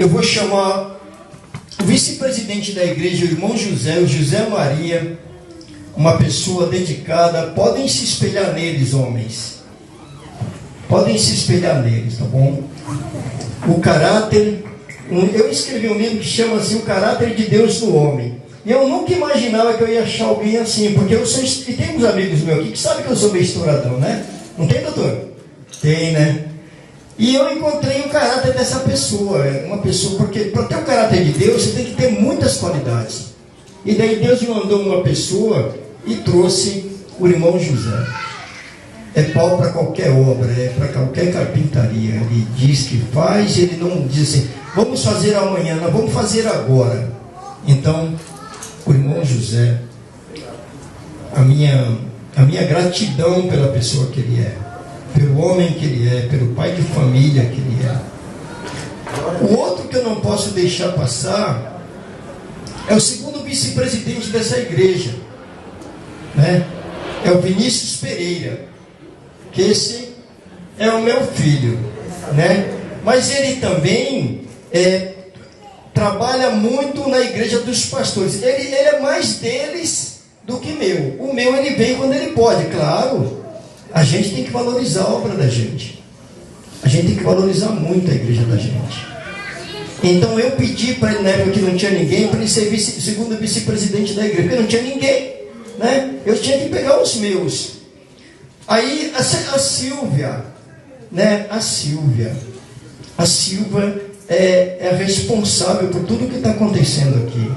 eu vou chamar o vice-presidente da igreja, o irmão José, o José Maria, uma pessoa dedicada. Podem se espelhar neles, homens. Podem se espelhar neles, tá bom? O caráter... Eu escrevi um livro que chama assim, O Caráter de Deus no Homem. E eu nunca imaginava que eu ia achar alguém assim, porque eu sou... E tem uns amigos meus aqui que sabem que eu sou meio estouradão, né? Não tem, doutor? Tem, né? E eu encontrei o caráter dessa pessoa. Uma pessoa, porque para ter o caráter de Deus, você tem que ter muitas qualidades. E daí Deus me mandou uma pessoa e trouxe o irmão José. É pau para qualquer obra, é para qualquer carpintaria. Ele diz que faz, ele não diz assim, vamos fazer amanhã, não, vamos fazer agora. Então, o irmão José, a minha gratidão pela pessoa que ele é, pelo homem que ele é, pelo pai de família que ele é. O outro que eu não posso deixar passar é o segundo vice-presidente dessa igreja, né? É o Vinícius Pereira, que esse é o meu filho, né? Mas ele também trabalha muito na igreja dos pastores. Ele é mais deles do que meu. O meu ele vem quando ele pode, claro. A gente tem que valorizar a obra da gente. A gente tem que valorizar muito a igreja da gente. Então eu pedi para ele, na época que não tinha ninguém, para ele ser segundo vice-presidente da igreja, porque não tinha ninguém, né? Eu tinha que pegar os meus. Aí a Silvia, né? A Silvia é a responsável por tudo que está acontecendo aqui.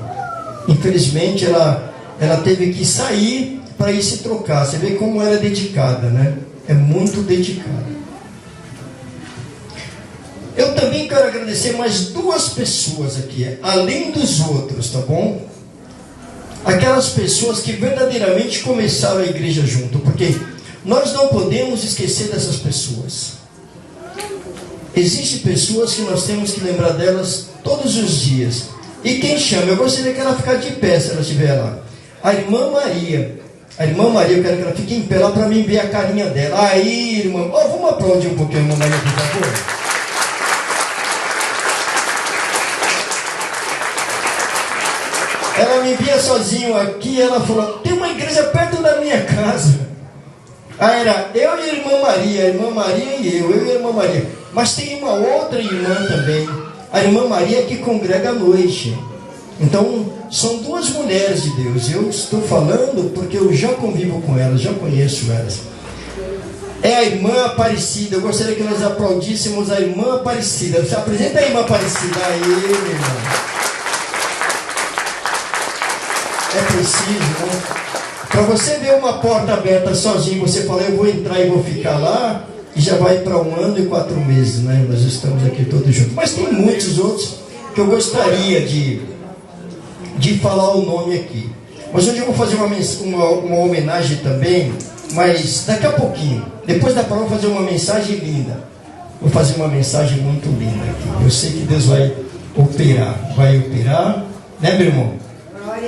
Infelizmente ela teve que sair para ir se trocar. Você vê como ela é dedicada, né? É muito dedicada. Eu também quero agradecer mais duas pessoas aqui, além dos outros, tá bom? Aquelas pessoas que verdadeiramente começaram a igreja junto, porque nós não podemos esquecer dessas pessoas. Existem pessoas que nós temos que lembrar delas todos os dias. E quem chama? Eu gostaria que ela ficasse de pé, se ela estiver lá. A irmã Maria. A irmã Maria, eu quero que ela fique em pé lá para mim ver a carinha dela. Aí, irmã, vamos aplaudir um pouquinho a irmã Maria, por favor. Ela me via sozinho aqui, ela falou, tem uma igreja perto da minha casa. Aí era eu e a irmã Maria e eu e a irmã Maria. Mas tem uma outra irmã também, a irmã Maria, que congrega à noite. Então, são duas mulheres de Deus. Eu estou falando porque eu já convivo com elas, já conheço elas. É a irmã Aparecida. Eu gostaria que nós aplaudíssemos a irmã Aparecida. Você apresenta a irmã Aparecida aí, meu irmão. É preciso, né? Para você ver uma porta aberta sozinho, você fala, eu vou entrar e vou ficar lá, e já vai para 1 ano e 4 meses, né? Nós estamos aqui todos juntos. Mas tem muitos outros que eu gostaria de falar o nome aqui. Mas hoje eu vou fazer uma homenagem também, mas daqui a pouquinho. Depois da palavra, eu vou fazer uma mensagem linda. Vou fazer uma mensagem muito linda aqui. Eu sei que Deus vai operar, né, meu irmão?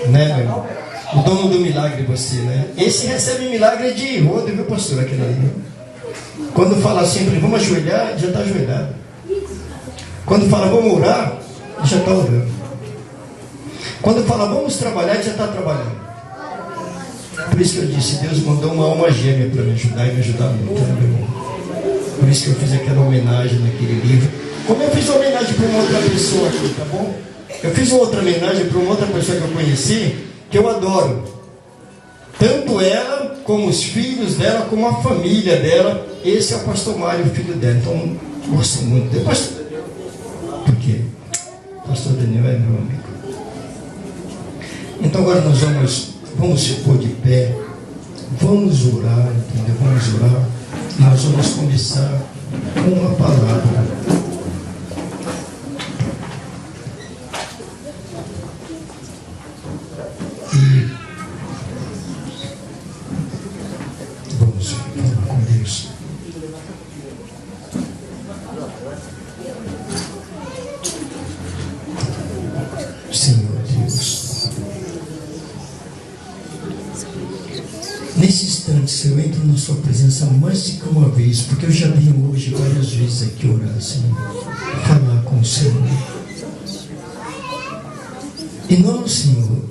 Né, meu irmão? O dono do milagre, você, né? Esse recebe milagre de rodo, viu, pastor? Aquele ali. Quando fala sempre, vamos ajoelhar, já está ajoelhado. Quando fala, vamos orar, já está orando. Quando fala, vamos trabalhar, já está trabalhando. Por isso que eu disse, Deus mandou uma alma gêmea para me ajudar e me ajudar muito, né, meu irmão? Por isso que eu fiz aquela homenagem naquele livro. Como eu fiz uma homenagem para uma outra pessoa aqui, tá bom? Eu fiz uma outra homenagem para uma outra pessoa que eu conheci, que eu adoro. Tanto ela, como os filhos dela, como a família dela. Esse é o pastor Mário, o filho dela. Então, gosto muito dele. Por quê? O pastor Daniel é meu amigo. Então agora nós vamos se pôr de pé. Vamos orar, entendeu? Vamos orar. E nós vamos começar com uma palavra. Vamos falar com Deus. Senhor Deus, nesse instante eu entro na sua presença mais do que uma vez, porque eu já vim hoje várias vezes aqui orar, Senhor, falar com o Senhor. E nós, Senhor,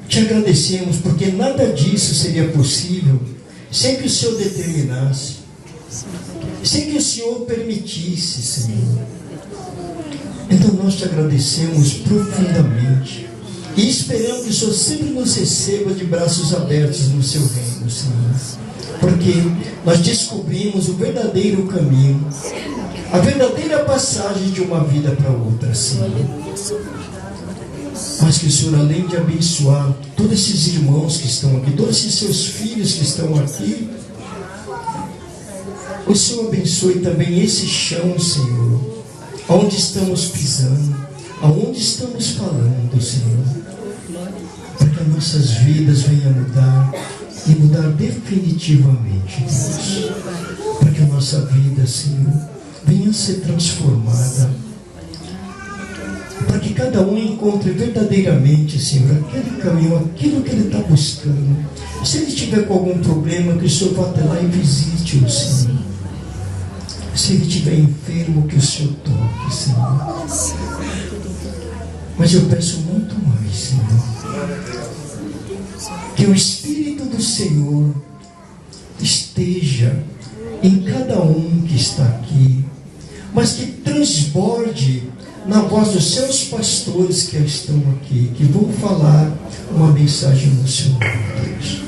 te agradecemos porque nada disso seria possível sem que o Senhor determinasse, sem que o Senhor permitisse, Senhor. Então nós te agradecemos profundamente e esperamos que o Senhor sempre nos receba de braços abertos no seu reino, Senhor. Porque nós descobrimos o verdadeiro caminho, a verdadeira passagem de uma vida para outra, Senhor. Mas que o Senhor, além de abençoar todos esses irmãos que estão aqui, todos esses seus filhos que estão aqui, o Senhor abençoe também esse chão, Senhor, onde estamos pisando, aonde estamos falando, Senhor, para que as nossas vidas venham mudar e mudar definitivamente, Deus, para que a nossa vida, Senhor, venha a ser transformada, para que cada um encontre verdadeiramente, Senhor, aquele caminho, aquilo que ele está buscando. Se ele tiver com algum problema, que o Senhor vá até lá e visite-o, Senhor. Se ele estiver enfermo, que o Senhor toque, Senhor. Mas eu peço muito mais, Senhor, que o Espírito do Senhor esteja em cada um que está aqui, mas que transborde na voz dos seus pastores que estão aqui, que vão falar uma mensagem no seu nome, Deus.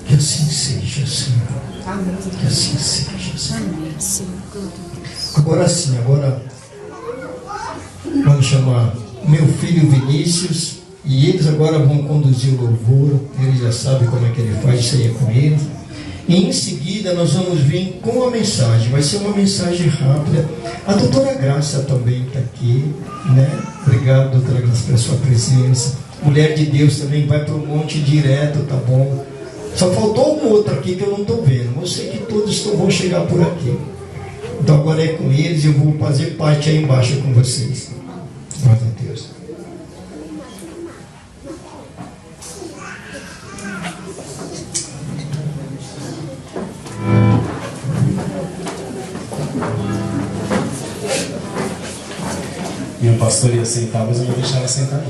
Que assim seja, Senhor. Que assim seja, Senhor. Agora sim, vamos chamar meu filho Vinícius, e eles agora vão conduzir o louvor. Ele já sabe como é que ele faz, isso aí é com ele. E em seguida nós vamos vir com a mensagem. Vai ser uma mensagem rápida. A doutora Graça também está aqui, né? Obrigado, doutora Graça, pela sua presença. Mulher de Deus também vai para o monte direto, tá bom? Só faltou um outro aqui que eu não estou vendo. Eu sei que todos vão chegar por aqui. Então agora é com eles e eu vou fazer parte aí embaixo com vocês. Glória a Deus. Minha pastora ia sentar, mas eu vou deixar ela sentar.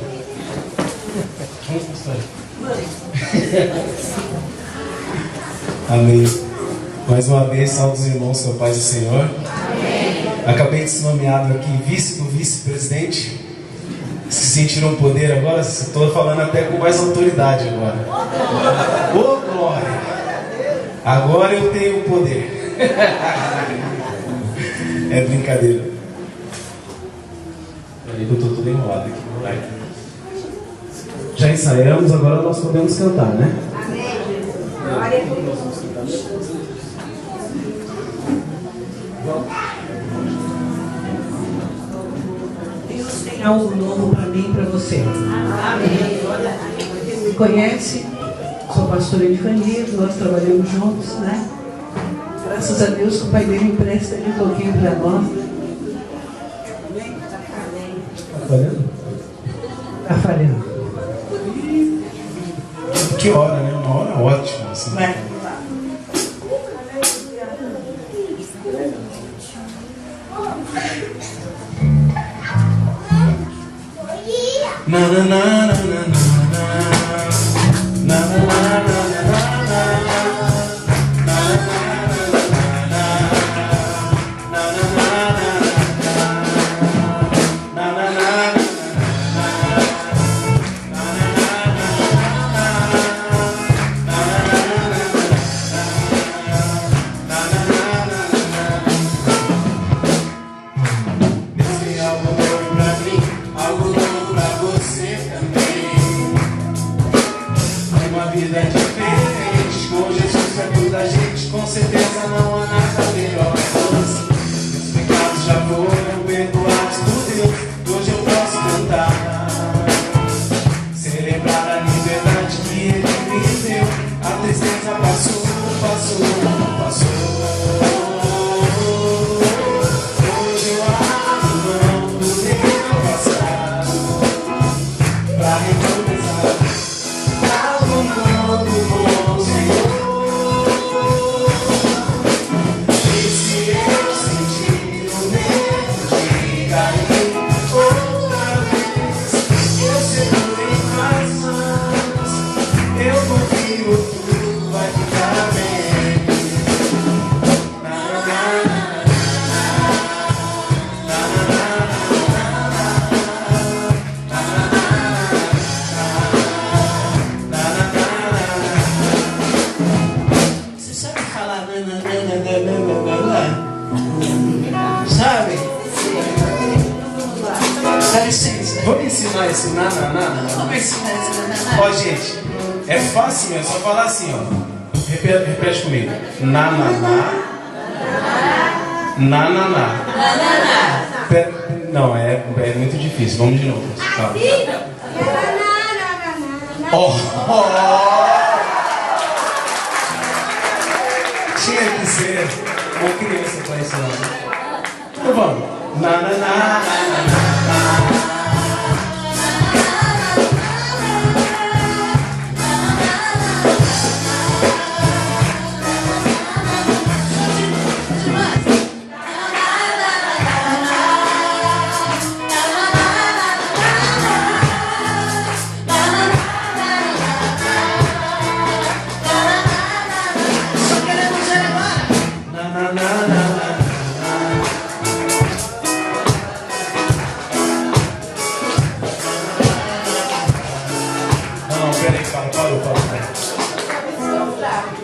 Vamos, pastora. Amém. Mais uma vez, salve os irmãos, com a paz do Senhor. Amém. Acabei de ser nomeado aqui vice do vice-presidente. Se sentiram poder agora? Estou falando até com mais autoridade agora. Ô, glória! Agora eu tenho o poder. É brincadeira. Eu estou tudo enrolado aqui. Vai. Já ensaiamos, agora nós podemos cantar, né? Amém. Glória a Deus. Deus tem algo novo para mim e para você. Amém. Quem me conhece, sou pastora Edifanias, nós trabalhamos juntos, né? Graças a Deus que o Pai dele empresta de um pouquinho para nós. Falhando? Está falhando. Que hora, né? Uma hora ótima. Assim. Vai. Na na na na na na na na na Outra vez, eu sei. Vamos ensinar esse nananá? Vamos ensinar esse nananá? Ó, gente, é fácil mesmo, só falar assim, ó. Repete comigo. Nananá. Nananá. Não, é muito difícil. Vamos de novo. Tá. Oh. Tinha que ser uma criança para ensinar. Então vamos. Nananá.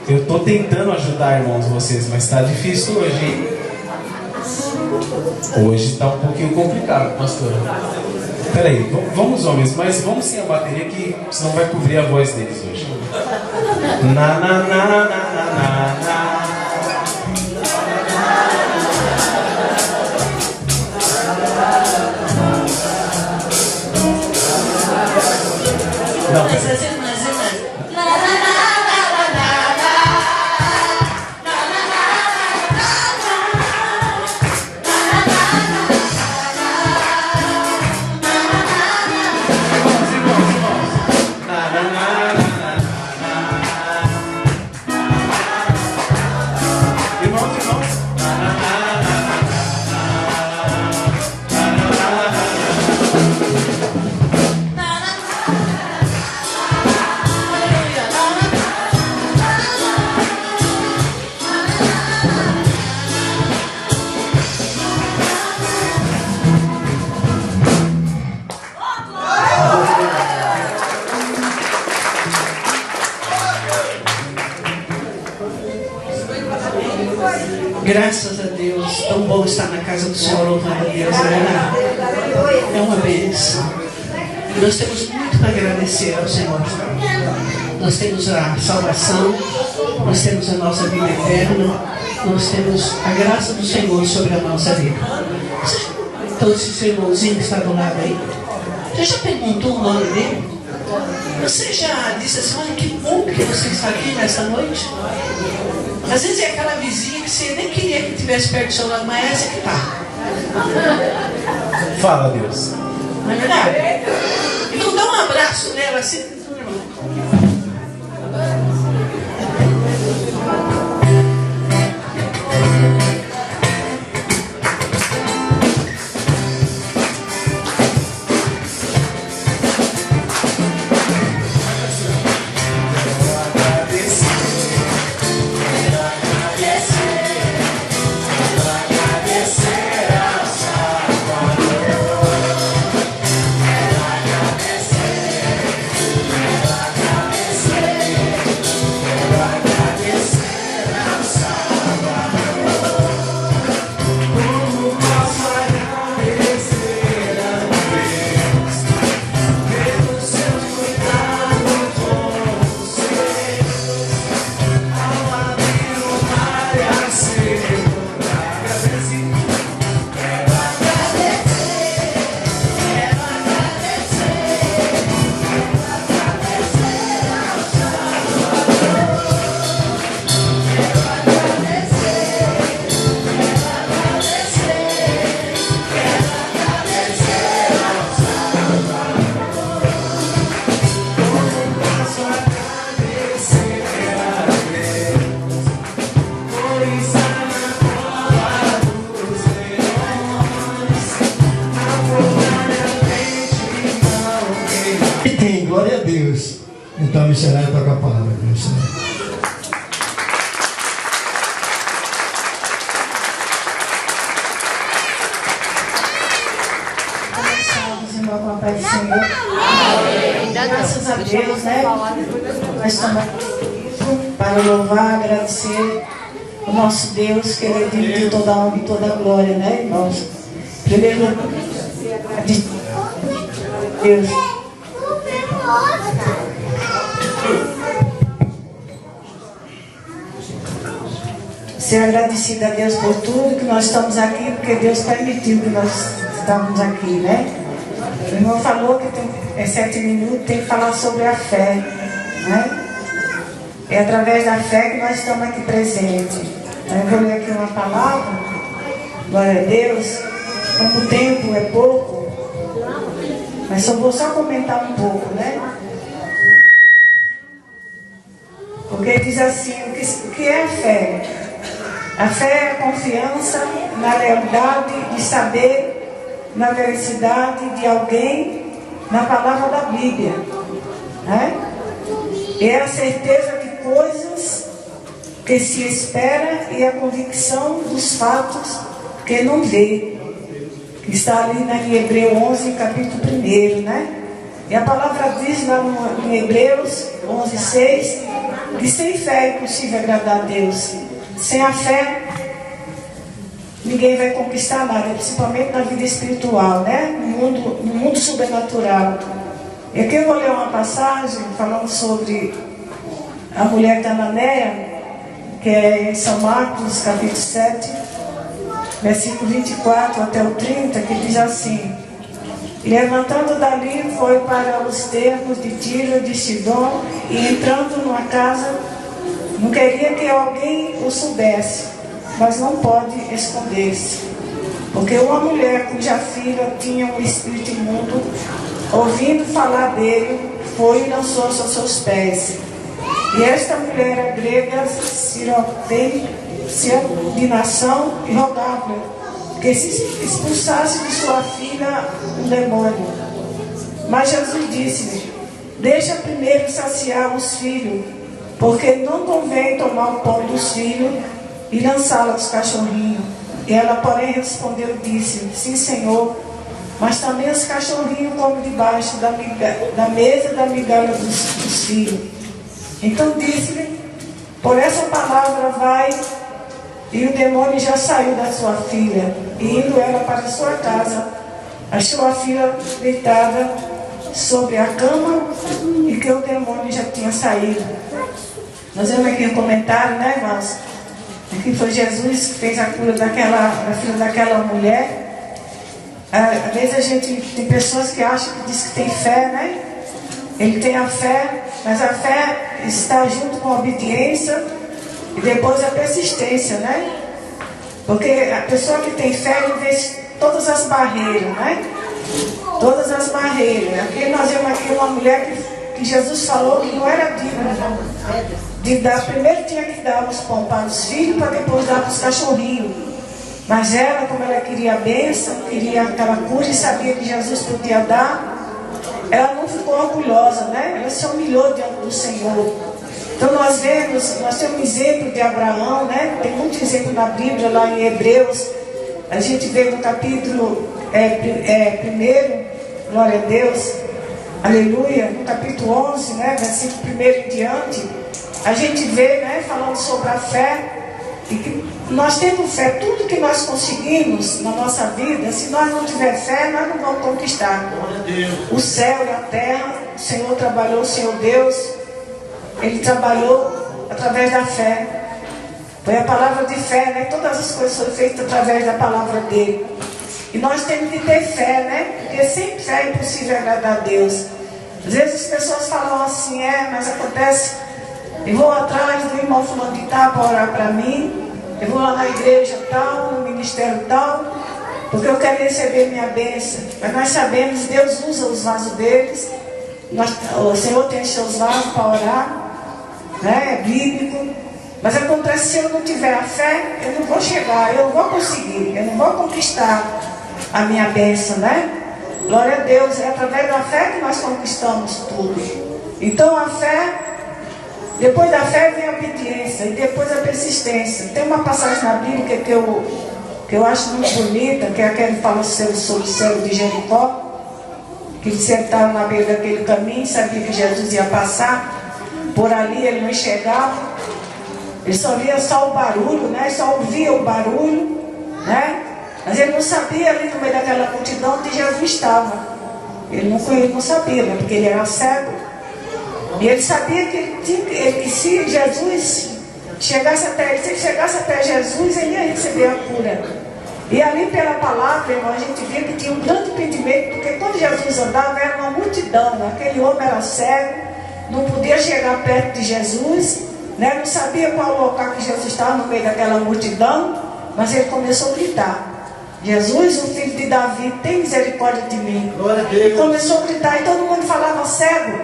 Eu estou tentando ajudar, irmãos, vocês, mas está difícil hoje, hein? Hoje está um pouquinho complicado, pastor. Peraí, vamos homens, mas vamos sem a bateria que senão vai cobrir a voz deles hoje. Na na na na na na na. Não, peraí. Graças a Deus, tão bom estar na casa do Senhor, louvando a Deus, né? É uma bênção. Nós temos muito para agradecer ao Senhor. Nós temos a salvação, nós temos a nossa vida eterna, nós temos a graça do Senhor sobre a nossa vida. Então, esse irmãozinho que está do lado aí, você já perguntou o nome dele? Você já disse assim, olha que bom que você está aqui nesta noite? Às vezes é aquela vizinha que você nem queria que estivesse perto do seu lado, mas essa que está. Fala, Deus. Não é verdade? Então dá um abraço nela assim. Glória a Deus. Então, missionário, toca a palavra. Com a paz do Senhor. Graças a Deus, né? Nós estamos aqui para louvar, agradecer o nosso Deus, que Ele é digno de toda a honra e toda a glória, né, irmãos? Primeiro, Deus. Ser agradecida a Deus por tudo, que nós estamos aqui, porque Deus permitiu que nós estamos aqui, né? O irmão falou que tem 7 minutos, tem que falar sobre a fé, né? É através da fé que nós estamos aqui presentes. Eu vou ler aqui uma palavra, glória a Deus. Como o tempo é pouco, mas vou só comentar um pouco, né? Porque diz assim, o que é a fé? A fé é a confiança na lealdade de saber, na veracidade de alguém, na palavra da Bíblia, né? É a certeza de coisas que se espera e a convicção dos fatos que não vê. Que está ali em Hebreus 11, capítulo 1, né? E a palavra diz lá em Hebreus 11, 6, que sem fé é impossível agradar a Deus. Sem a fé, ninguém vai conquistar nada, principalmente na vida espiritual, né? No mundo sobrenatural. E aqui eu vou ler uma passagem falando sobre a mulher cananeia, que é em São Marcos, capítulo 7, versículo 24 até o 30, que diz assim: e levantando dali, foi para os termos de Tiro, de Sidom, e entrando numa casa, não queria que alguém o soubesse, mas não pode esconder-se. Porque uma mulher cuja filha tinha um espírito imundo, ouvindo falar dele, foi e lançou-se aos seus pés. E esta mulher era grega, de nação, e rogava que se expulsasse de sua filha um demônio. Mas Jesus disse-lhe: deixa primeiro saciar os filhos, porque não convém tomar o pão dos filhos e lançá-lo aos cachorrinhos. E ela, porém, respondeu e disse: sim, Senhor, mas também os cachorrinhos comem debaixo da mesa da migalha dos filhos. Então disse-lhe: por essa palavra vai. E o demônio já saiu da sua filha. E indo ela para sua casa, achou a filha deitada sobre a cama e que o demônio já tinha saído. Nós vemos aqui um comentário, né, irmãos? Aqui foi Jesus que fez a cura da filha daquela mulher. Às vezes a gente tem pessoas que acham que diz que tem fé, né? Ele tem a fé, mas a fé está junto com a obediência e depois a persistência, né? Porque a pessoa que tem fé, ele vê todas as barreiras, né? Todas as barreiras. Aqui nós vemos aqui uma mulher que Jesus falou que não era digna de dar. Primeiro tinha que dar os pão para os filhos, para depois dar para os cachorrinhos. Mas ela, como ela queria a bênção, queria aquela cura e sabia que Jesus podia dar, ela não ficou orgulhosa, né? Ela se humilhou diante do Senhor. Então nós temos um exemplo de Abraão, né? Tem muito exemplo na Bíblia, lá em Hebreus. A gente vê no capítulo 1, glória a Deus, aleluia, no capítulo 11, né? Versículo 1 em diante, a gente vê, né? Falando sobre a fé, e que nós temos fé, tudo que nós conseguimos na nossa vida, se nós não tiver fé, nós não vamos conquistar. O céu e a terra, o Senhor trabalhou, o Senhor Deus, Ele trabalhou através da fé. Foi a palavra de fé, né? Todas as coisas foram feitas através da palavra dele. E nós temos que ter fé, né? Porque sem fé é impossível agradar a Deus. Às vezes as pessoas falam assim, mas acontece, eu vou atrás do irmão fulano de tal para orar para mim, eu vou lá na igreja tal, no ministério tal, porque eu quero receber minha bênção. Mas nós sabemos, Deus usa os vasos deles, o Senhor tem os seus vasos para orar, né? É bíblico. Mas acontece, se eu não tiver a fé, eu não vou chegar, eu não vou conseguir, eu não vou conquistar a minha bênção, né? Glória a Deus, é através da fé que nós conquistamos tudo. Então a fé, depois da fé vem a obediência e depois a persistência. Tem uma passagem na Bíblia que eu acho muito bonita, que é aquela que fala sobre o céu de Jericó, que eles sentaram na beira daquele caminho, sabia que Jesus ia passar, por ali ele não enxergava. Ele só via só o barulho, né? Só ouvia o barulho, né? Mas ele não sabia ali no meio daquela multidão onde Jesus estava. Ele não sabia, né? Porque ele era cego. E ele sabia que se Jesus chegasse até Jesus, ele ia receber a cura. E ali pela palavra, irmão, a gente via que tinha um grande impedimento, porque quando Jesus andava era uma multidão, né? Aquele homem era cego, não podia chegar perto de Jesus, né? Não sabia qual local que Jesus estava no meio daquela multidão, mas ele começou a gritar: Jesus, o filho de Davi, tem misericórdia de mim. E começou a gritar, e todo mundo falava: cego,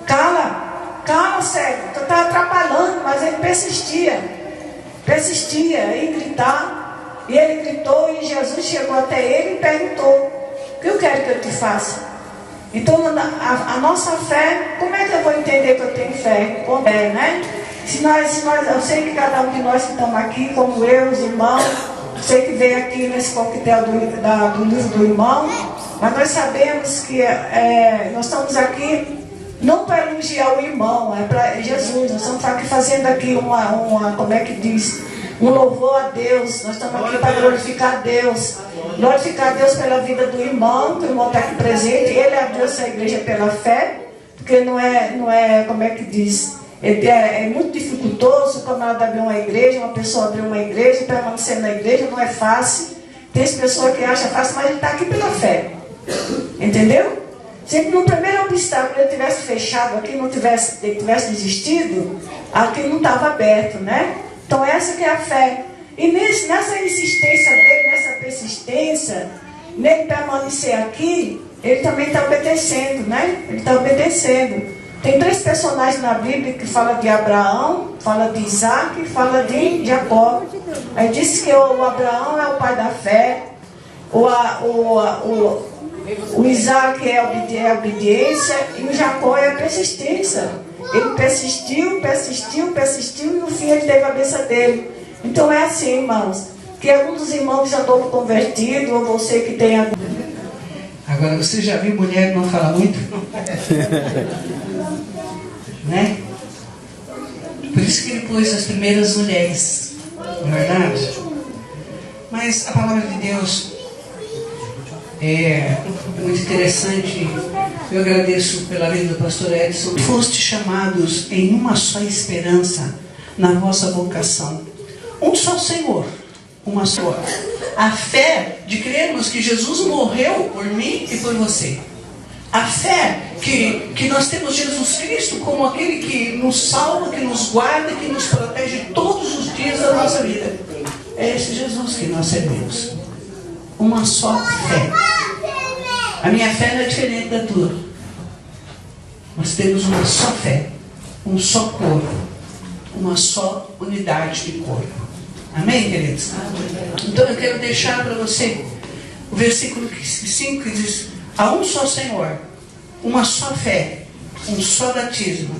cala cego, tu está atrapalhando. Mas ele persistia em gritar. E ele gritou, e Jesus chegou até ele e perguntou: o que eu quero que eu te faça? Então a nossa fé, como é que eu vou entender que eu tenho fé? Como é, né? Eu sei que cada um de nós que estamos aqui, como eu, os irmãos, sei que veio aqui nesse coquetel do livro do irmão, mas nós sabemos que nós estamos aqui não para elogiar o irmão, é para Jesus. Nós estamos aqui fazendo aqui como é que diz? Um louvor a Deus. Nós estamos aqui para glorificar a Deus. Glorificar a Deus pela vida do irmão, que o irmão está aqui presente. Ele abriu essa igreja pela fé, porque não é como é que diz? É muito dificultoso como ela abrir uma igreja, uma pessoa abrir uma igreja, permanecer na igreja, não é fácil. Tem pessoas que acham fácil, mas ele está aqui pela fé. Entendeu? Se no primeiro obstáculo ele tivesse fechado aqui, ele tivesse desistido, aqui não estava aberto, né? Então essa que é a fé. E nessa insistência dele, nessa persistência, nele permanecer aqui, ele também está obedecendo, né? Ele está obedecendo. Tem 3 personagens na Bíblia que fala de Abraão, fala de Isaac e fala de Jacó. Aí diz que o Abraão é o pai da fé, o Isaac é a obediência e o Jacó é a persistência. Ele persistiu e no fim ele teve a bênção dele. Então é assim, irmãos, que alguns dos irmãos já estão convertidos, ou você que tem algum... Agora, você já viu mulher que não fala muito? Né? Por isso que ele pôs as primeiras mulheres, não é verdade? Mas a palavra de Deus é muito interessante. Eu agradeço pela vida do pastor Edson. Foste chamados em uma só esperança na vossa vocação. Um só Senhor, uma só. A fé de crermos que Jesus morreu por mim e por você. A fé que nós temos Jesus Cristo como aquele que nos salva, que nos guarda, que nos protege todos os dias da nossa vida. É esse Jesus que nós servimos. Uma só fé. A minha fé não é diferente da tua. Nós temos uma só fé, um só corpo, uma só unidade de corpo. Amém, queridos? Então eu quero deixar para você o versículo 5 que diz: há um só Senhor, uma só fé, um só batismo,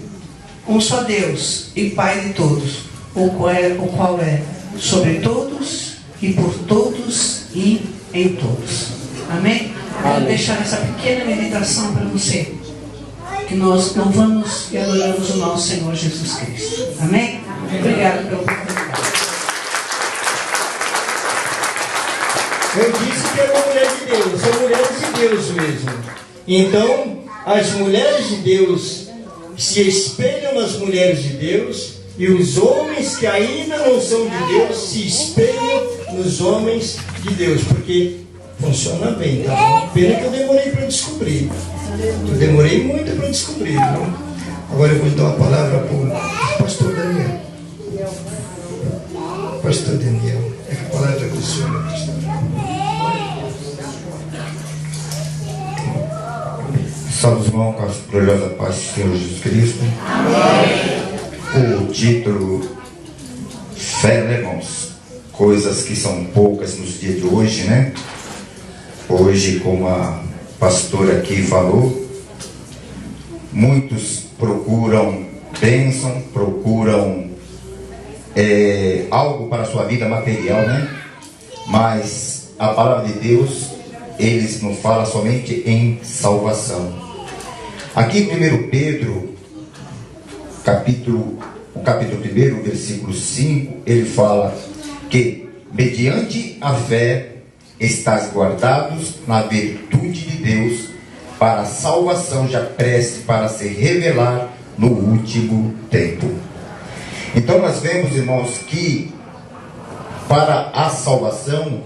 um só Deus e Pai de todos, o qual é sobre todos e por todos e em todos. Amém? Quero deixar essa pequena meditação para você, que nós louvamos e adoramos o nosso Senhor Jesus Cristo. Amém? Obrigado pela oportunidade. Eu disse que era uma mulher de Deus, são mulheres de Deus mesmo. Então, as mulheres de Deus se espelham nas mulheres de Deus, e os homens que ainda não são de Deus se espelham nos homens de Deus, porque funciona bem, tá bom? Pena que eu demorei para descobrir. Eu demorei muito para descobrir, não? Agora eu vou dar uma palavra para o pastor Daniel. Pastor Daniel, é que a palavra é do senhor, pastor. Salve os irmãos, com a gloriosa paz do Senhor Jesus Cristo. Amém. O título, fé, né, irmãos? Coisas que são poucas nos dias de hoje, né? Hoje, como a pastora aqui falou, muitos procuram bênção, procuram algo para a sua vida material, né? Mas a palavra de Deus, eles não falam somente em salvação. Aqui em 1 Pedro, capítulo 1, versículo 5, ele fala que mediante a fé estáis guardados na virtude de Deus para a salvação já preste para se revelar no último tempo. Então nós vemos, irmãos, que para a salvação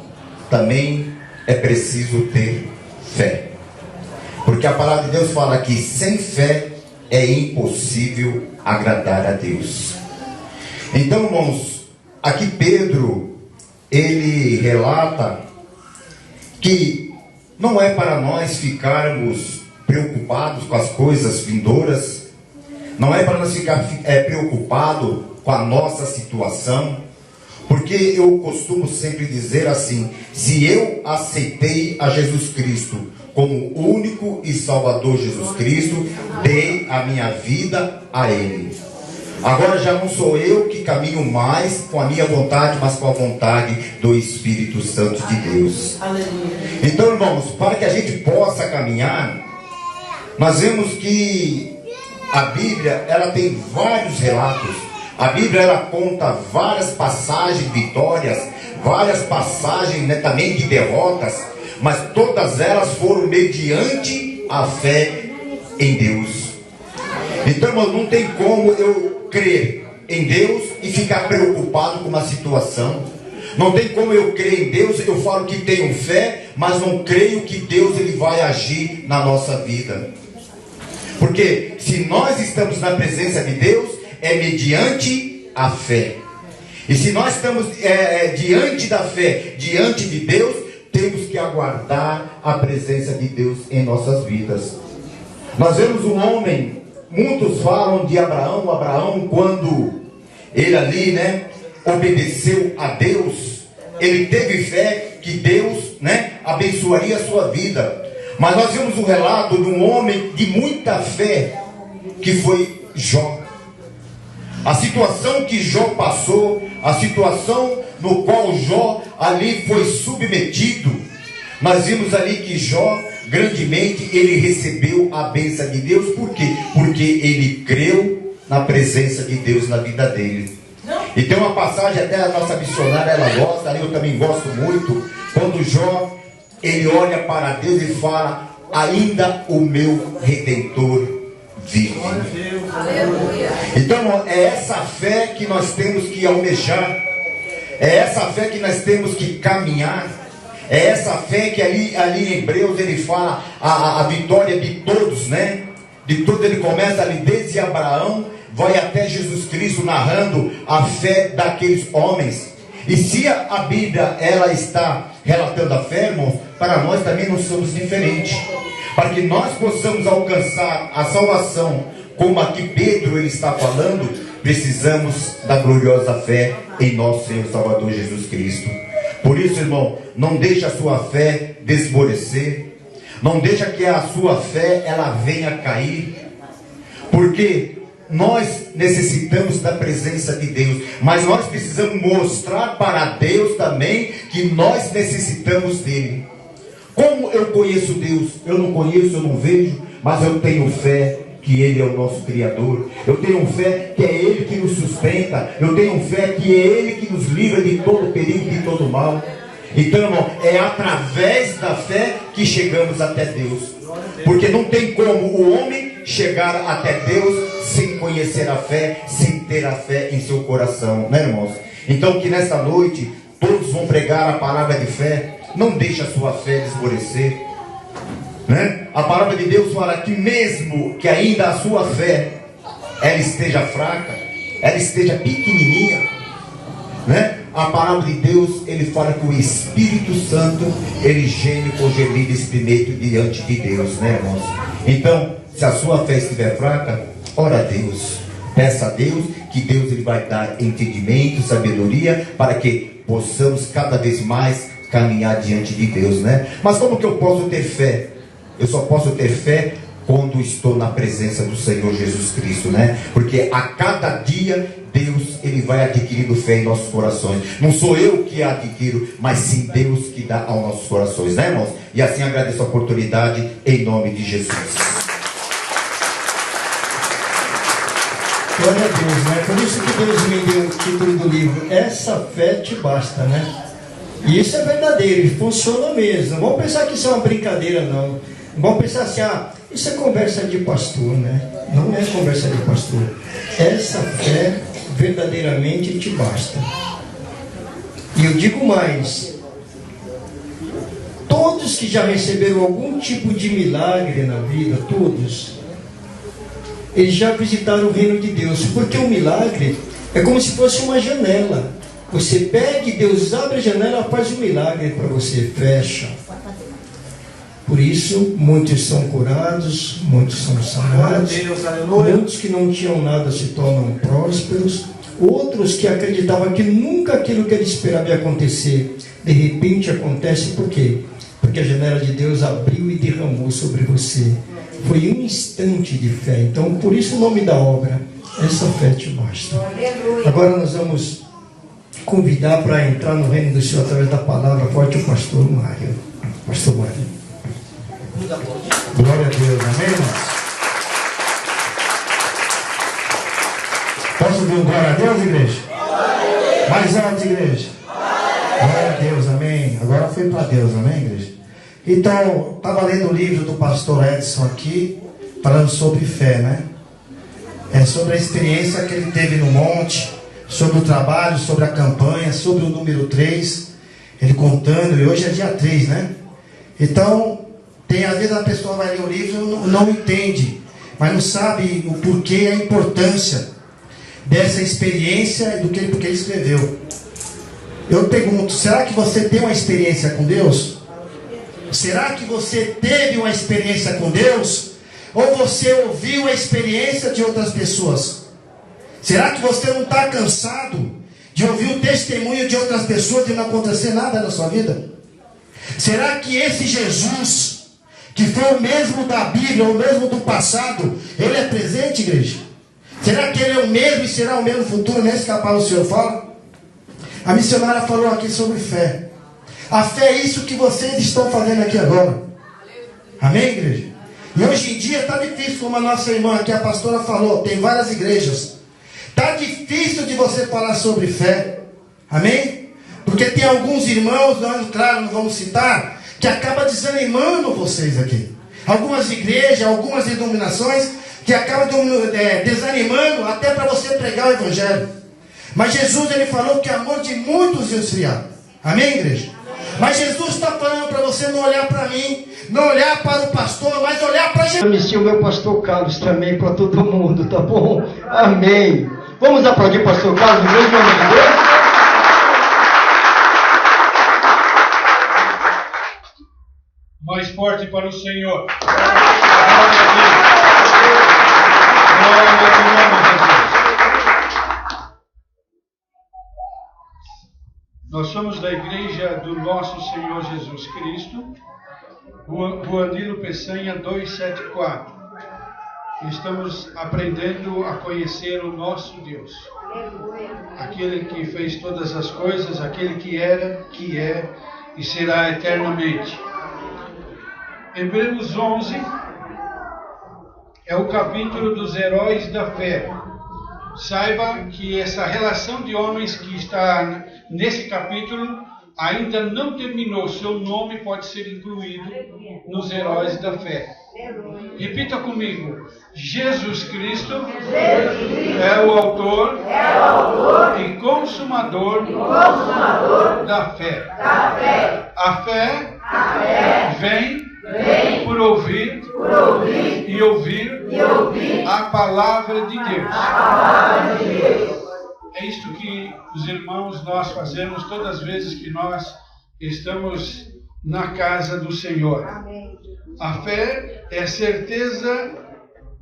também é preciso ter fé. Porque a palavra de Deus fala que sem fé é impossível agradar a Deus. Então, irmãos, aqui Pedro, ele relata que não é para nós ficarmos preocupados com as coisas vindouras, não é para nós ficar preocupados com a nossa situação, porque eu costumo sempre dizer assim: se eu aceitei a Jesus Cristo como único e Salvador Jesus Cristo, dei a minha vida a Ele. Agora já não sou eu que caminho mais com a minha vontade, mas com a vontade do Espírito Santo de Deus. Então, irmãos, para que a gente possa caminhar, nós vemos que a Bíblia, ela tem vários relatos. A Bíblia, ela conta várias passagens de vitórias, várias passagens, né, também de derrotas, mas todas elas foram mediante a fé em Deus. Então, irmão, não tem como eu crer em Deus e ficar preocupado com uma situação. Não tem como eu crer em Deus, eu falo que tenho fé, mas não creio que Deus ele vai agir na nossa vida. Porque se nós estamos na presença de Deus, é mediante a fé. E se nós estamos diante da fé, diante de Deus, temos que aguardar a presença de Deus em nossas vidas. Nós vemos um homem, muitos falam de Abraão. Abraão, quando ele ali, né, obedeceu a Deus, ele teve fé que Deus, né, abençoaria a sua vida. Mas nós vemos um relato de um homem de muita fé, que foi Jó. A situação que Jó passou, a situação no qual Jó ali foi submetido, nós vimos ali que Jó, grandemente, ele recebeu a bênção de Deus. Por quê? Porque ele creu na presença de Deus na vida dele. E tem uma passagem, até a nossa missionária, ela gosta, eu também gosto muito, quando Jó, ele olha para Deus e fala: ainda o meu Redentor vive. Então é essa fé que nós temos que almejar, é essa fé que nós temos que caminhar, é essa fé que ali em Hebreus ele fala a vitória de todos, né? De todos, ele começa ali desde Abraão, vai até Jesus Cristo, narrando a fé daqueles homens. E se a Bíblia ela está relatando a fé, irmãos, para nós também não somos diferentes. Para que nós possamos alcançar a salvação, como aqui Pedro ele está falando, precisamos da gloriosa fé em nosso Senhor Salvador Jesus Cristo. Por isso, irmão, não deixe a sua fé desmorecer, não deixe que a sua fé ela venha cair, porque nós necessitamos da presença de Deus, mas nós precisamos mostrar para Deus também que nós necessitamos dele. Como eu conheço Deus? Eu não conheço, eu não vejo, mas eu tenho fé que Ele é o nosso Criador. Eu tenho fé que é Ele que nos sustenta. Eu tenho fé que é Ele que nos livra de todo perigo, de todo mal. Então, irmão, é através da fé que chegamos até Deus. Porque não tem como o homem chegar até Deus sem conhecer a fé, sem ter a fé em seu coração, né, irmãos? Então que nesta noite todos vão pregar a palavra de fé. Não deixe a sua fé desmorecer, né? A palavra de Deus fala que mesmo que ainda a sua fé ela esteja fraca, ela esteja pequenininha, né? A palavra de Deus, ele fala que o Espírito Santo, ele geme com gemido exprimeto diante de Deus, né, irmãos? Então, se a sua fé estiver fraca, ora a Deus, peça a Deus, que Deus ele vai dar entendimento, sabedoria, para que possamos cada vez mais caminhar diante de Deus, né? Mas como que eu posso ter fé? Eu só posso ter fé quando estou na presença do Senhor Jesus Cristo, né? Porque a cada dia Deus ele vai adquirindo fé em nossos corações. Não sou eu que a adquiro, mas sim Deus que dá aos nossos corações, né, irmãos? E assim agradeço a oportunidade em nome de Jesus. Glória a Deus, né? Por isso que Deus me deu o título do livro, Essa Fé Te Basta, né? E isso é verdadeiro, funciona mesmo. Não vamos pensar que isso é uma brincadeira, não. Vão pensar assim, isso é conversa de pastor, né? Não é conversa de pastor. Essa fé verdadeiramente te basta. E eu digo mais, todos que já receberam algum tipo de milagre na vida, todos, eles já visitaram o reino de Deus, porque o milagre é como se fosse uma janela. Você pega e Deus abre a janela, faz um milagre para você, fecha. Por isso, muitos são curados, muitos são sanados, muitos que não tinham nada se tornam prósperos, outros que acreditavam que nunca aquilo que eles esperavam ia acontecer, de repente acontece. Por quê? Porque a janela de Deus abriu e derramou sobre você. Foi um instante de fé. Então, por isso o nome da obra, essa fé te basta. Agora nós vamos convidar para entrar no reino do Senhor através da palavra forte o pastor Mário. Pastor Mário. Glória a Deus, amém, irmãos? Posso ouvir um glória a Deus, igreja? Mais alto, igreja. Glória a Deus, amém. Agora foi para Deus, amém, igreja? Então, estava lendo o livro do pastor Edson aqui, falando sobre fé, né? Sobre a experiência que ele teve no monte, sobre o trabalho, sobre a campanha, sobre o número 3, ele contando, e hoje é dia 3, né? Então, às vezes a pessoa vai ler o livro e não entende, mas não sabe o porquê, a importância dessa experiência e porque ele escreveu. Eu pergunto, será que você tem uma experiência com Deus? Será que você teve uma experiência com Deus? Ou você ouviu a experiência de outras pessoas? Será que você não está cansado de ouvir o testemunho de outras pessoas e não acontecer nada na sua vida? Será que esse Jesus, que foi o mesmo da Bíblia, o mesmo do passado, ele é presente, igreja? Será que ele é o mesmo e será o mesmo no futuro? Nem escapar o Senhor fala. A missionária falou aqui sobre fé. A fé é isso que vocês estão fazendo aqui agora. Amém, igreja? E hoje em dia está difícil, como a nossa irmã aqui, a pastora falou, tem várias igrejas. Está difícil de você falar sobre fé. Amém? Porque tem alguns irmãos, nós, claro, não vamos citar, que acaba desanimando vocês aqui. Algumas igrejas, algumas denominações que acabam desanimando até para você pregar o evangelho. Mas Jesus, ele falou que o amor de muitos ia esfriar. Amém, igreja? Mas Jesus está falando para você não olhar para mim, não olhar para o pastor, mas olhar para Jesus. Amicia o meu pastor Carlos também para todo mundo, tá bom? Amém. Vamos aplaudir o pastor Carlos no mesmo nome de Deus? Mais forte para o Senhor. Glória a Deus. Nós somos da igreja do nosso Senhor Jesus Cristo, Rua Nilo Peçanha 274. Estamos aprendendo a conhecer o nosso Deus. Aquele que fez todas as coisas, aquele que era, que é e será eternamente. Hebreus 11 é o capítulo dos heróis da fé. Saiba que essa relação de homens que está nesse capítulo ainda não terminou. Seu nome pode ser incluído nos heróis da fé. Repita comigo. Jesus Cristo é o autor e consumador da fé. A fé vem por ouvir e ouvir a palavra de Deus. É isto que os irmãos nós fazemos todas as vezes que nós estamos na casa do Senhor. A fé é a certeza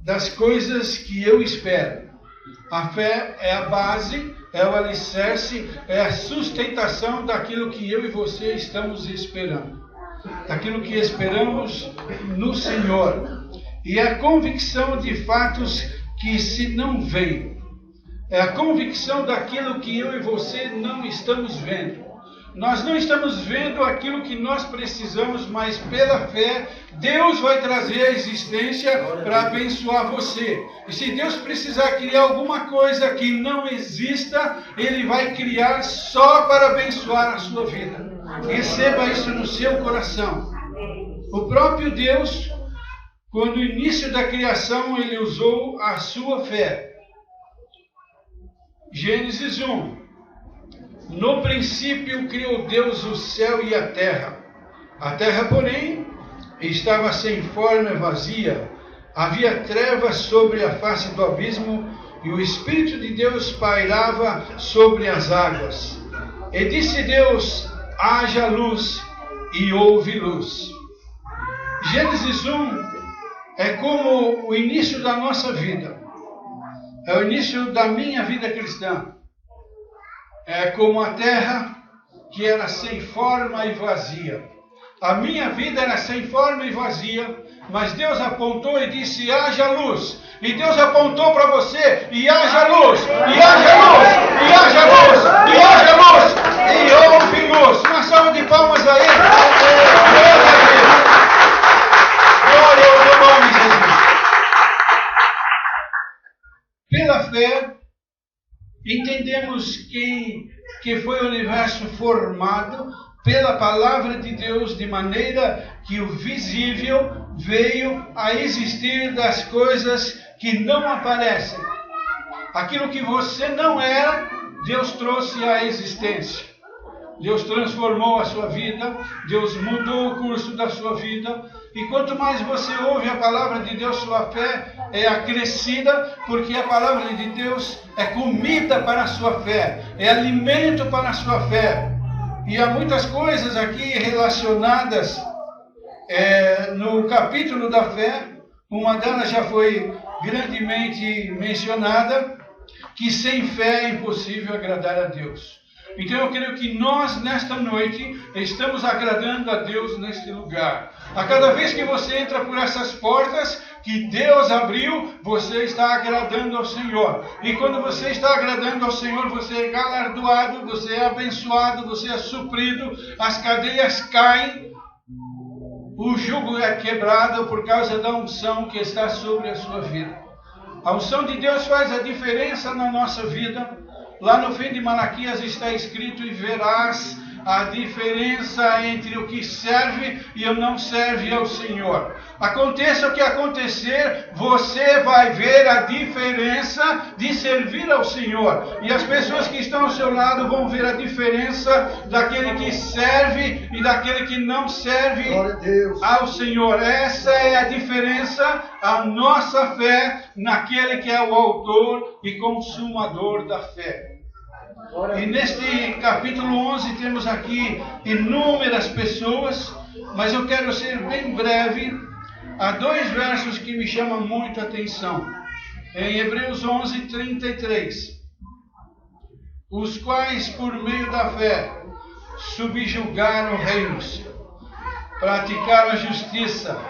das coisas que eu espero. A fé é a base, é o alicerce, é a sustentação daquilo que eu e você estamos esperando. Daquilo que esperamos no Senhor. E é a convicção de fatos que se não veem. É a convicção daquilo que eu e você não estamos vendo. Nós não estamos vendo aquilo que nós precisamos, mas pela fé, Deus vai trazer a existência para abençoar você. E se Deus precisar criar alguma coisa que não exista, Ele vai criar só para abençoar a sua vida. Receba isso no seu coração. O próprio Deus quando no início da criação ele usou a sua fé. Gênesis 1. No princípio criou Deus o céu e a terra. A terra, porém, estava sem forma e vazia. Havia trevas sobre a face do abismo, e o Espírito de Deus pairava sobre as águas. E disse Deus: haja luz, e houve luz. Gênesis 1 é como o início da nossa vida. É o início da minha vida cristã. É como a terra que era sem forma e vazia. A minha vida era sem forma e vazia, mas Deus apontou e disse: haja luz. E Deus apontou para você: e haja luz, e haja luz, e haja luz, e haja luz, e houve luz. Uma salva de palmas a Ele. Glória ao teu nome, Jesus. Pela fé, entendemos que foi o universo formado pela palavra de Deus, de maneira que o visível veio a existir das coisas que não aparecem. Aquilo que você não era, Deus trouxe à existência. Deus transformou a sua vida, Deus mudou o curso da sua vida. E quanto mais você ouve a palavra de Deus, sua fé é acrescida, porque a palavra de Deus é comida para a sua fé, é alimento para a sua fé. E há muitas coisas aqui relacionadas no capítulo da fé. Uma delas já foi grandemente mencionada, que sem fé é impossível agradar a Deus. Então eu creio que nós, nesta noite, estamos agradando a Deus neste lugar. A cada vez que você entra por essas portas que Deus abriu, você está agradando ao Senhor. E quando você está agradando ao Senhor, você é galardoado, você é abençoado, você é suprido, as cadeias caem, o jugo é quebrado por causa da unção que está sobre a sua vida. A unção de Deus faz a diferença na nossa vida. Lá no fim de Malaquias está escrito: e verás a diferença entre o que serve e o não serve ao Senhor. Aconteça o que acontecer, você vai ver a diferença de servir ao Senhor. E as pessoas que estão ao seu lado vão ver a diferença daquele que serve e daquele que não serve ao Senhor. Essa é a diferença, a nossa fé naquele que é o autor e consumador da fé. E neste capítulo 11 temos aqui inúmeras pessoas, mas eu quero ser bem breve. Há dois versos que me chamam muito a atenção. Em Hebreus 11, 33. Os quais, por meio da fé, subjugaram reinos, praticaram a justiça,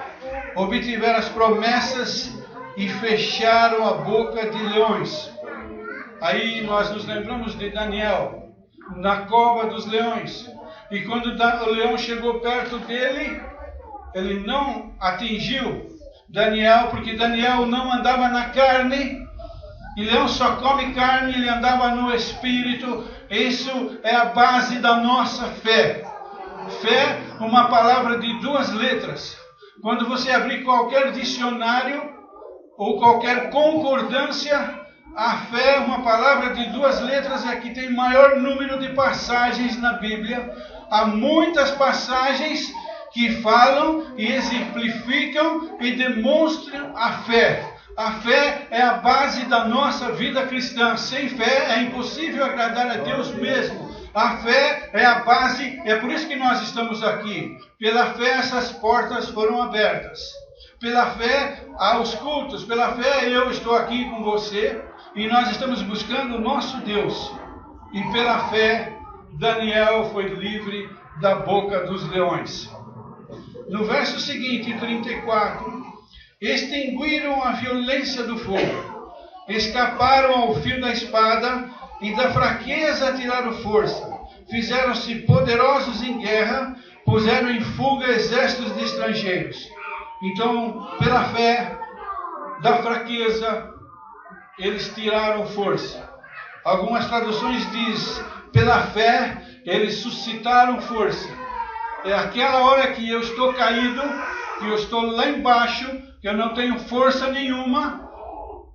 obtiveram as promessas e fecharam a boca de leões. Aí nós nos lembramos de Daniel, na cova dos leões. E quando o leão chegou perto dele, ele não atingiu Daniel, porque Daniel não andava na carne. E leão só come carne, ele andava no espírito. Isso é a base da nossa fé. Fé, uma palavra de duas letras. Quando você abrir qualquer dicionário ou qualquer concordância, a fé, uma palavra de duas letras, é que tem maior número de passagens na Bíblia. Há muitas passagens que falam e exemplificam e demonstram a fé. A fé é a base da nossa vida cristã. Sem fé é impossível agradar a Deus mesmo. A fé é a base, é por isso que nós estamos aqui. Pela fé essas portas foram abertas. Pela fé aos cultos, pela fé eu estou aqui com você. E nós estamos buscando o nosso Deus. E pela fé, Daniel foi livre da boca dos leões. No verso seguinte, 34, extinguiram a violência do fogo, escaparam ao fio da espada, e da fraqueza tiraram força. Fizeram-se poderosos em guerra, puseram em fuga exércitos de estrangeiros. Então, pela fé, da fraqueza, eles tiraram força. Algumas traduções diz, pela fé, eles suscitaram força. É aquela hora que eu estou caído, que eu estou lá embaixo, que eu não tenho força nenhuma,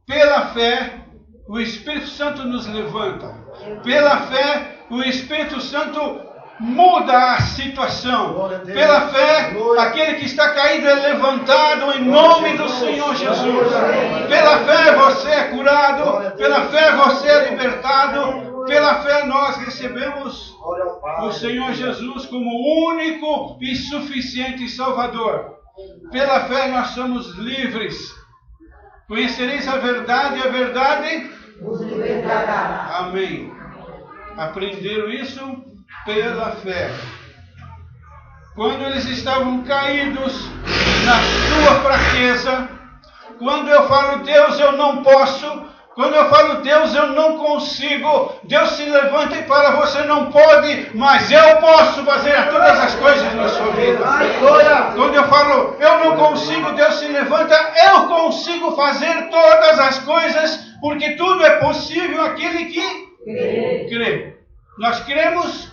pela fé, o Espírito Santo nos levanta. Pela fé, o Espírito Santo muda a situação. Pela fé, aquele que está caído é levantado em nome do Senhor Jesus. Pela fé, você é curado. Pela fé, você é libertado. Pela fé, nós recebemos o Senhor Jesus como único e suficiente Salvador. Pela fé, nós somos livres. Conhecereis a verdade e a verdade Nos libertará. Amém. Aprenderam isso pela fé. Quando eles estavam caídos na sua fraqueza, quando eu falo Deus, eu não posso. Quando eu falo Deus, eu não consigo. Deus se levanta e fala, você não pode, mas eu posso fazer todas as coisas na sua vida. Quando eu falo, eu não consigo, Deus se levanta, eu consigo fazer todas as coisas, porque tudo é possível aquele que crê. Nós cremos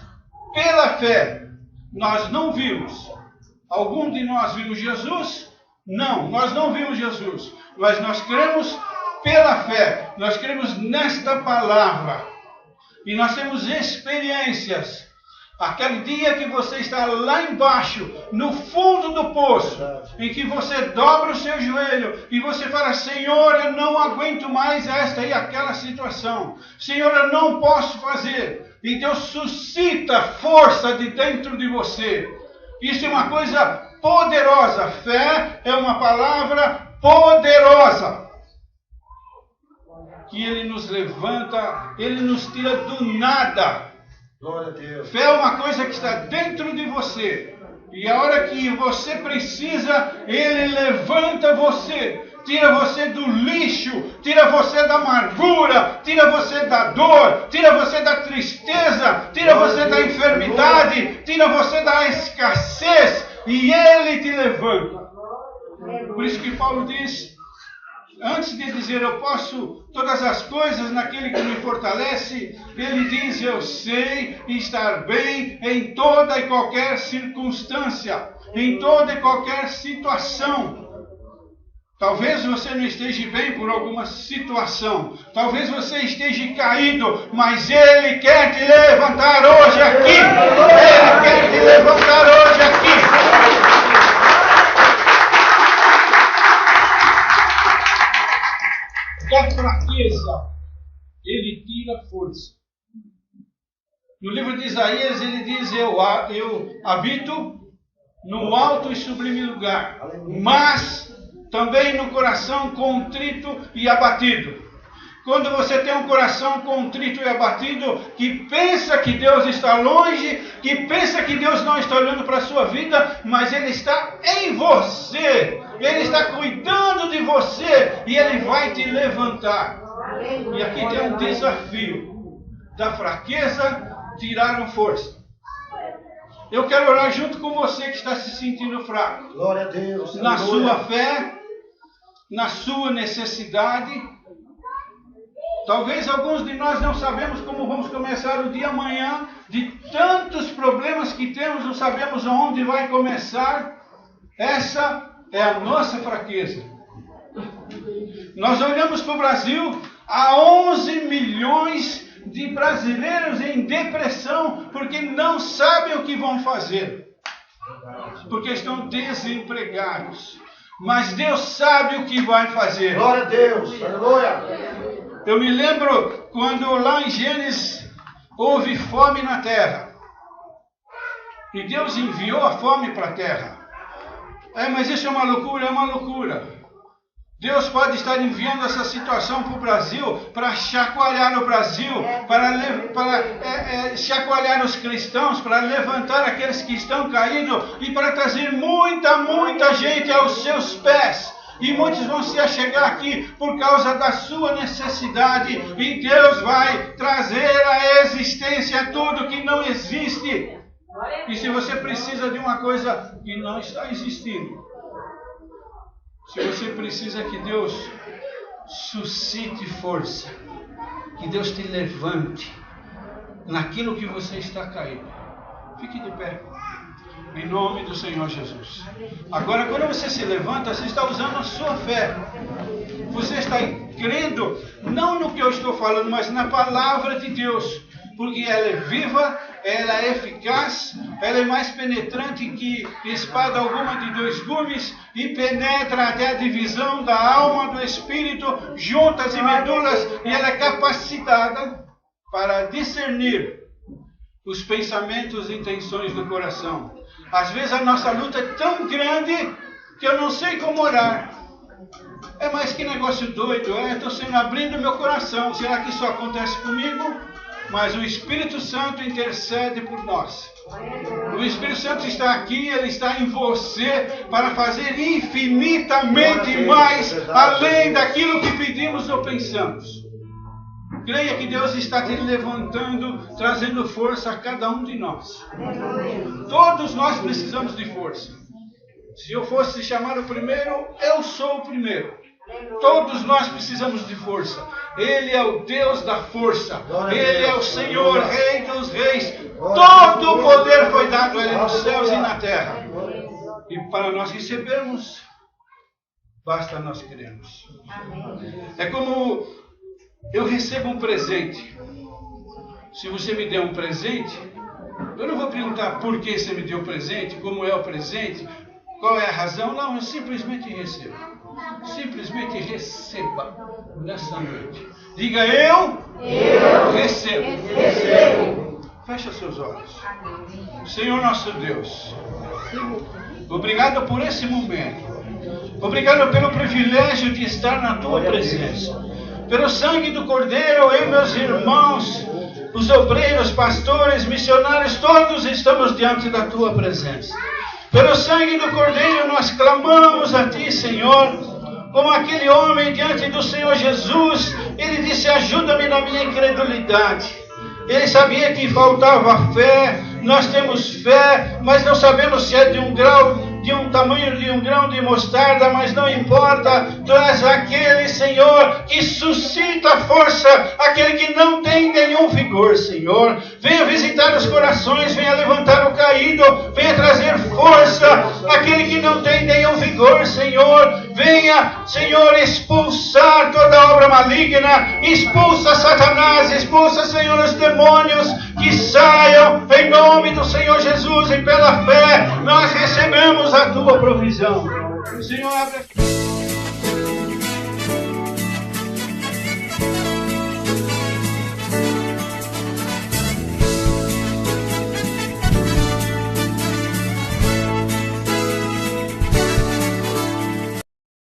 pela fé. Nós não vimos. Algum de nós vimos Jesus? Não, nós não vimos Jesus. Mas nós cremos pela fé. Nós cremos nesta palavra. E nós temos experiências. Aquele dia que você está lá embaixo, no fundo do poço, em que você dobra o seu joelho e você fala, Senhor, eu não aguento mais esta e aquela situação. Senhor, eu não posso fazer. E Deus suscita força de dentro de você. Isso é uma coisa poderosa. Fé é uma palavra poderosa. Que Ele nos levanta, Ele nos tira do nada. Glória a Deus. Fé é uma coisa que está dentro de você. E a hora que você precisa, Ele levanta você. Tira você do lixo, tira você da amargura, tira você da dor, tira você da tristeza, tira você da enfermidade, tira você da escassez. E Ele te levanta. Por isso que Paulo diz, antes de dizer eu posso todas as coisas naquele que me fortalece, ele diz eu sei estar bem em toda e qualquer circunstância, em toda e qualquer situação. Talvez você não esteja bem por alguma situação, talvez você esteja caído, mas Ele quer te levantar hoje aqui. Ele quer te levantar hoje aqui. Da fraqueza, Ele tira força. No livro de Isaías, ele diz, eu habito no alto e sublime lugar, mas também no coração contrito e abatido. Quando você tem um coração contrito e abatido, que pensa que Deus está longe, que pensa que Deus não está olhando para a sua vida, mas Ele está em você. Ele está cuidando de você e Ele vai te levantar. E aqui tem um desafio. Da fraqueza, tiraram força. Eu quero orar junto com você que está se sentindo fraco. Glória a Deus. Na sua fé, na sua necessidade. Talvez alguns de nós não sabemos como vamos começar o dia amanhã. De tantos problemas que temos, não sabemos aonde vai começar. Essa é a nossa fraqueza. Nós olhamos para o Brasil, há 11 milhões de brasileiros em depressão, porque não sabem o que vão fazer. Porque estão desempregados. Mas Deus sabe o que vai fazer. Glória a Deus. Aleluia. Eu me lembro quando lá em Gênesis houve fome na terra. E Deus enviou a fome para a terra. Mas isso é uma loucura, é uma loucura. Deus pode estar enviando essa situação para o Brasil, para chacoalhar o Brasil, para chacoalhar os cristãos, para levantar aqueles que estão caídos e para trazer muita gente aos seus pés. E muitos vão se achegar aqui por causa da sua necessidade. E Deus vai trazer à existência tudo que não existe. E se você precisa de uma coisa que não está existindo, se você precisa que Deus suscite força, que Deus te levante naquilo que você está caído, fique de pé. Em nome do Senhor Jesus. Agora, quando você se levanta, você está usando a sua fé. Você está crendo, não no que eu estou falando, mas na palavra de Deus. Porque ela é viva, ela é eficaz, ela é mais penetrante que espada alguma de 2 gumes e penetra até a divisão da alma, do espírito, juntas e medulas, e ela é capacitada para discernir os pensamentos e intenções do coração. Às vezes a nossa luta é tão grande que eu não sei como orar. Mas que negócio doido, estou sendo abrindo meu coração. Será que isso acontece comigo? Mas o Espírito Santo intercede por nós. O Espírito Santo está aqui, ele está em você para fazer infinitamente mais além daquilo que pedimos ou pensamos. Creia que Deus está te levantando, trazendo força a cada um de nós. Todos nós precisamos de força. Se eu fosse chamar o primeiro, eu sou o primeiro. Todos nós precisamos de força. Ele é o Deus da força. Ele é o Senhor, Rei dos Reis. Todo o poder foi dado a Ele nos céus e na terra. E para nós recebermos, basta nós crermos. É como eu recebo um presente. Se você me der um presente, eu não vou perguntar por que você me deu o presente, como é o presente, qual é a razão. Não, eu simplesmente recebo. Simplesmente receba nessa noite. Diga eu recebo. Fecha seus olhos. Senhor nosso Deus, obrigado por esse momento. Obrigado pelo privilégio de estar na tua presença. Pelo sangue do Cordeiro, eu e meus irmãos, os obreiros, pastores, missionários, todos estamos diante da tua presença. Pelo sangue do Cordeiro nós clamamos a ti, Senhor. Como aquele homem diante do Senhor Jesus, ele disse: ajuda-me na minha incredulidade. Ele sabia que faltava fé. Nós temos fé, mas não sabemos se é de um tamanho de um grão de mostarda, mas não importa. Tu és aquele, Senhor, que suscita força, aquele que não tem nenhum vigor, Senhor. Venha visitar os corações, venha levantar o caído, venha trazer força, aquele que não tem nenhum vigor, Senhor. Venha, Senhor, expulsar toda obra maligna, expulsa Satanás, expulsa, Senhor, os demônios, que saiam em nome do Senhor Jesus, e pela fé nós recebemos a tua provisão. Senhor, abre